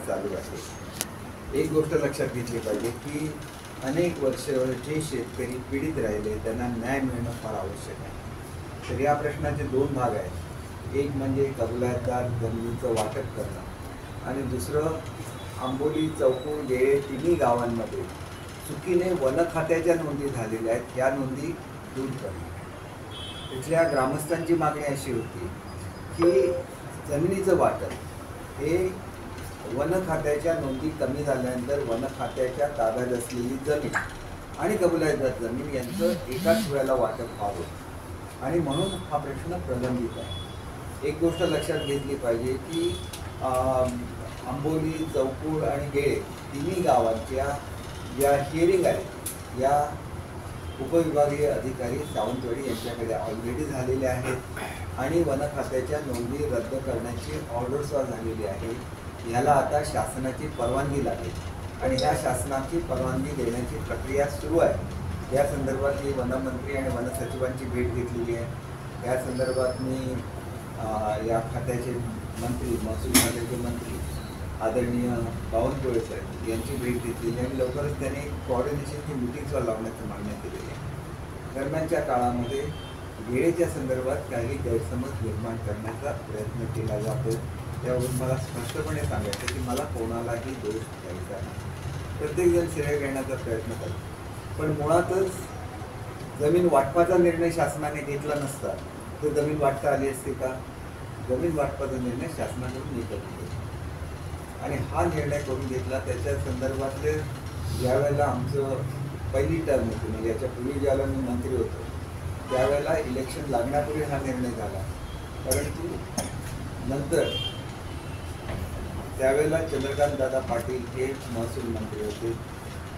चालू आहे। एक गोष्ट लक्षात घेतली पाहिजे की अनेक वर्ष जे शेतकरी पीडित राहिले त्यांना न्याय मिळणं फार आवश्यक आहे। तर या प्रश्नाचे दोन भाग आहेत। एक म्हणजे कबूलातदार जमिनीचं वाटप करणं आणि दुसरं आंबोली, चौकूर, गेळे तिन्ही गावांमध्ये चुकीने वन खात्याच्या नोंदी झालेल्या आहेत, ह्या नोंदी दूर करणं। इथल्या ग्रामस्थांची मागणी अशी होती की जमिनीचं वाटप हे वन खात्याच्या नोंदी कमी झाल्यानंतर वन खात्याच्या ताब्यात असलेली जमीन आणि कबूलातदार जमीन यांचं एकाच वेळेला वाटप व्हावं आणि म्हणून हा प्रश्न प्रलंबित आहे। एक गोष्ट लक्षात घेतली पाहिजे की आंबोली, चौकूर आणि गेळे तिन्ही गावांच्या ज्या हिअरिंग आहेत या उपविभागीय अधिकारी सावंतवाडी यांच्याकडे ऑलरेडी झालेल्या आहेत आणि वन खात्याच्या नोंदी रद्द करण्याची ऑर्डरसुद्धा झालेली आहे। ह्याला आता शासनाची परवानगी लागेल आणि ह्या शासनाची परवानगी देण्याची प्रक्रिया सुरू आहे। या संदर्भात मी वनमंत्री आणि वनसचिवांची भेट घेतलेली आहे। या संदर्भात मी या खात्याचे मंत्री, महसूल खात्याचे मंत्री आदरणीय बावनकुळे साहेब यांची भेट घेतलेली आणि लवकरच त्यांनी कोऑर्डिनेशनची मीटिंगसुद्धा लावण्याची मागणी केलेली आहे। दरम्यानच्या काळामध्ये वेळेच्या संदर्भात काही गैरसमज निर्माण करण्याचा प्रयत्न केला जातो, त्यावरून मला स्पष्टपणे सांगायचं की मला कोणालाही दोष द्यायचा नाही। प्रत्येकजण श्रेय घेण्याचा प्रयत्न करतो, पण मुळातच जमीन वाटपाचा निर्णय शासनाने घेतला नसता तर जमीन वाटता आली असते का? जमीन वाटपाचा निर्णय शासनाकडून निघत आणि हा निर्णय करून घेतला। त्याच्या संदर्भातले ज्यावेळेला आमचं पहिली टर्म होती, म्हणजे याच्यापूर्वी ज्यावेळेला मी मंत्री होतो त्यावेळेला इलेक्शन लागण्यापूर्वी हा निर्णय झाला, परंतु नंतर त्यावेळेला चंद्रकांत दादा पाटील हे महसूल मंत्री होते,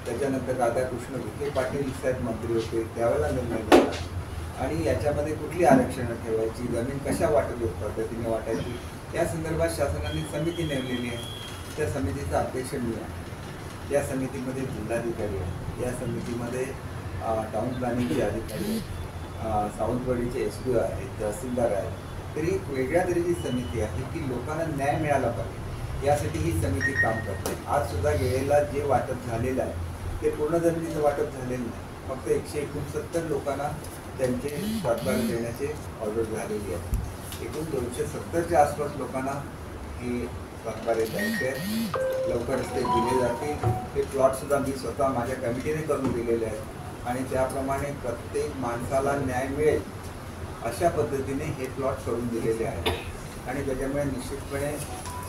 त्याच्यानंतर राधाकृष्ण विखे पाटील साहेब मंत्री होते, त्यावेळेला निर्णय झाला आणि याच्यामध्ये कुठली आरक्षणं ठेवायची, जमीन कशा वाटप पद्धतीने वाटायची या संदर्भात शासनाने समिती नेमलेली आहे। त्या समितीचा अध्यक्ष मी आहे। या समितीमध्ये जिल्हाधिकारी आहे, या समितीमध्ये टाउन प्लॅनिंगचे अधिकारी आहेत, सावंतवाडीचे SDO आहेत, तहसीलदार आहेत। तरी एक वेगळ्या तऱ्हेची समिती आहे की लोकांना न्याय मिळाला पाहिजे यासाठी ही समिती काम करते। आज सुद्धा गेलेला जे वाटप झालेलं आहे ते पूर्ण जमिनीचं वाटप झालेलं नाही, फक्त 169 लोकांना त्यांचे सातबारा देण्याचे ऑर्डर झालेली आहे। एकूण 270च्या आसपास लोकांना हे सातबारे द्यायचे लवकरच ते दिले जातील। हे प्लॉटसुद्धा मी स्वतः माझ्या कमिटीने करून दिलेले आहेत आणि त्याप्रमाणे प्रत्येक माणसाला न्याय मिळेल अशा पद्धतीने हे प्लॉट करून दिलेले आहेत आणि त्याच्यामुळे निश्चितपणे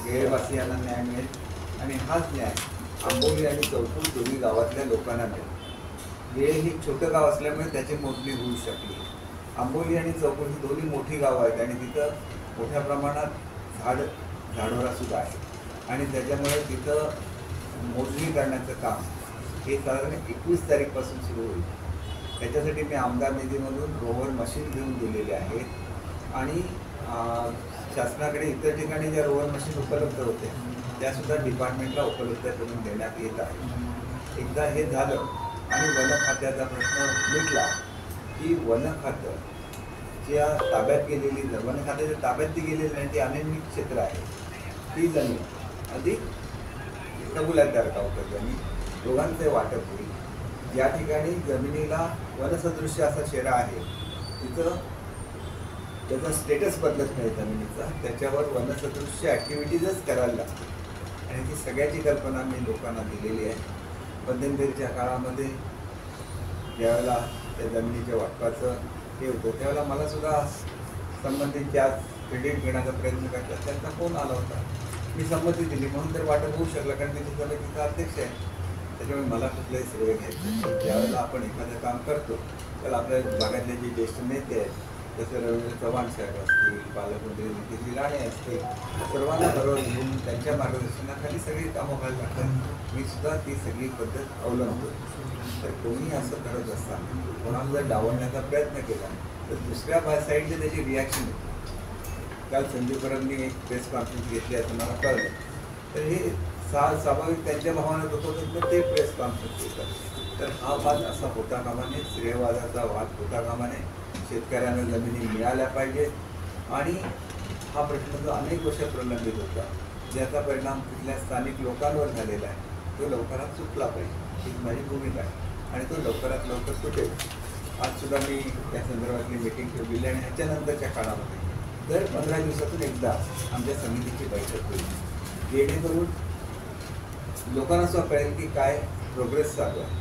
गेळेवासियांना न्याय मिळेल आणि हाच न्याय आंबोली आणि चौकूर दोन्ही गावातल्या लोकांना मिळेल। गेळे हे छोटं गाव असल्यामुळे त्याची मोजणी होऊ शकली। आंबोली आणि चौकूर ही दोन्ही मोठी गावं आहेत आणि तिथं मोठ्या प्रमाणात झाडोरासुद्धा आहे आणि त्याच्यामुळे तिथं मोजणी करण्याचं काम हे साधारण 21 तारीखपासून सुरू होईल। त्याच्यासाठी मी आमदार निधीमधून रोवर मशीन घेऊन दिलेले आहेत आणि शासनाकडे इतर ठिकाणी ज्या रोवर मशीन उपलब्ध होते त्यासुद्धा डिपार्टमेंटला उपलब्ध करून देण्यात येत आहे। एकदा हे झालं आणि वन खात्याचा प्रश्न मिटला की वन खातं ज्या ताब्यात गेलेली वन खात्याच्या ताब्यात ती गेलेली नाही, ती अनियमित क्षेत्र आहे, ती जमीन अधिक कबूलातदार होतं जमीन दोघांचे वाटप होईल। ज्या ठिकाणी जमिनीला वनसदृश्य असा शेरा आहे तिथं त्याचा स्टेटस बदलत नाही जमिनीचा, त्याच्यावर वनसदृश्य ॲक्टिव्हिटीजच करायला लागते आणि ती सगळ्याची कल्पना मी लोकांना दिलेली आहे। मध्यंतरीच्या काळामध्ये ज्यावेळेला त्या जमिनीच्या वाटपाचं हे होतं त्यावेळेला मलासुद्धा संबंधित त्या क्रेडिट घेण्याचा प्रयत्न करतात त्यांचा फोन आला होता, मी संमती दिली म्हणून तर वाटप होऊ शकलं कारण मी तिथं समितीचा अध्यक्ष आहे, त्याच्यामुळे मला कुठलंही श्रेय घ्यायचं। ज्यावेळेला आपण एखादं काम करतो त्याला आपल्या भागातले जे ज्येष्ठ नेते आहेत जसे रवींद्र चव्हाण साहेब असतील, पालकमंत्री नितीन राणे असतील, सर्वांना बरोबर घेऊन त्यांच्या मार्गदर्शनाखाली सगळी कामं व्हायला लागतात. मी सुद्धा ती सगळी पद्धत अवलंबतो. तर कोणी असं करत असताना कोणाला जर डावलण्याचा प्रयत्न केला तर दुसऱ्या साईडने त्याची रिॲक्शन येते. काल संजय परबनी एक प्रेस कॉन्फरन्स घेतली असं मला कळलं. तर हे स्वाभाविक त्यांच्या भावना होतं तर ते प्रेस कॉन्फरन्स घेतात. तर हा वाद असा होता कामा नये, श्रेयवादाचा वाद होता कामा नये. शेतकऱ्यांना जमिनी मिळाल्या पाहिजेत आणि हा प्रश्न जो अनेक वर्ष प्रलंबित होता, ज्याचा परिणाम तिथल्या स्थानिक लोकांवर झालेला आहे, तो लवकरात सुटला पाहिजे ही माझी भूमिका आहे आणि तो लवकरात लवकर सुटेल. आज सुद्धा मी या संदर्भातली मीटिंग ठेवलेली आणि ह्याच्यानंतरच्या काळामध्ये दर 15 दिवसातून एकदा आमच्या समितीची बैठक होईल, जेणेकरून लोकांना सुद्धा कळेल की काय प्रोग्रेस चालू आहे.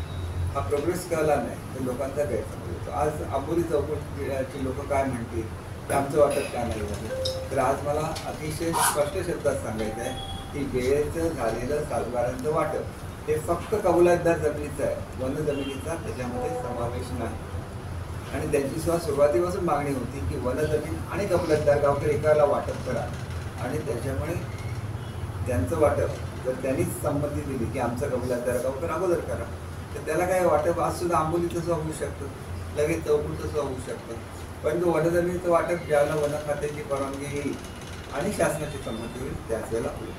हा प्रोग्रेस कळला नाही तर लोकांचा गैरसमज होतो. आज आंबोली चौकटीची लोक काय म्हणतील की आमचं वाटप का नाही झालं. तर आज मला अतिशय स्पष्ट शब्दात सांगायचं आहे की वेळेचं झालेलं सातबारांचं वाटप हे फक्त कबुलातदार जमिनीचं आहे, वन जमिनीचा त्याच्यामध्ये समावेश नाही. आणि त्यांची सुद्धा सुरुवातीपासून मागणी होती की वन जमीन आणि कबुलातदार गावकरी एकाला वाटप करा आणि त्याच्यामुळे त्यांचं वाटप जर त्यांनीच संमती दिली की आमचं कबुलातदार गावकर अगोदर करा तर त्याला काय वाटप आज सुद्धा आंबोली तसं होऊ शकतं, लगेच चौकून तसं होऊ शकतं. पण तो वनजमिनीचं वाटप ज्यावेळेला वन खात्याची परवानगी येईल आणि शासनाची संमती होईल त्याच वेळेला होईल.